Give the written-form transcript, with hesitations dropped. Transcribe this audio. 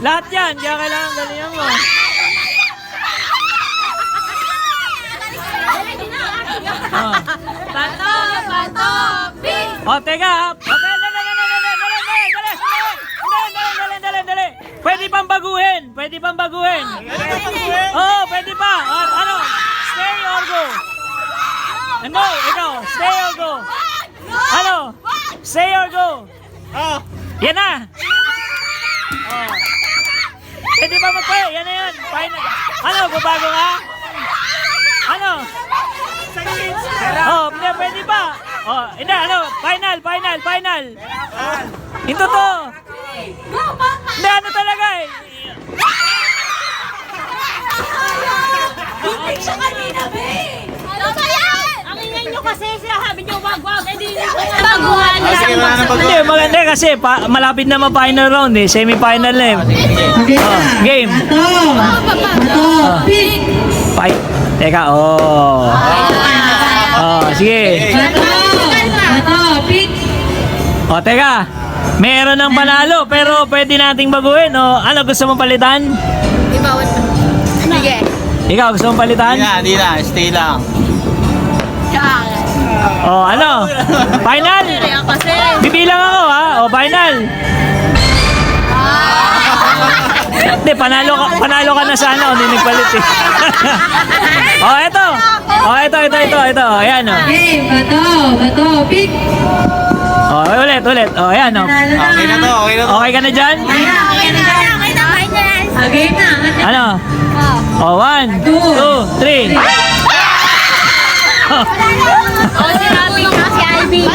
Lahat yan, kaya kailangan galingan mo. Oh. Oh, teka. Dali. Pwede pang baguhin. Oh, pwede pa. Ano? Stay or go? No, ikaw. Stay or go? Ano? Stay or go? Yan na. Oh. Pwede pa mag-play. Yan na yan. Ano? Babago ka? Ano? Oh, pwede pa. Oh, hindi, ano? Final. Ito to. Hindi, ano talaga eh. Buntik siya kanina, be! Ano ba yan? Ang ingay nyo kasi sinasabi nyo wag-wag. Hindi nyo baguhan. Hindi, maganda kasi malapit na ma-final round eh. Semi-final na eh. Game. Fight. Teka, sige. O, teka. Meron ng panalo pero pwede nating baguhin. O, ano gusto mong palitan? Sige. Ikaw gusto mong palitan? Hindi na. Stay lang. O, ano? Final? Bibilang ako ha. O, final. Hindi, panalo ka na sana. Hindi nagpalit eh. Ito. Ayan o. Bato, pick. Ulit. Ayan o. Okay na to. Okay ka na dyan? Okay na. Ano? 1, 2, 3. O, sinabi nga si Alvin.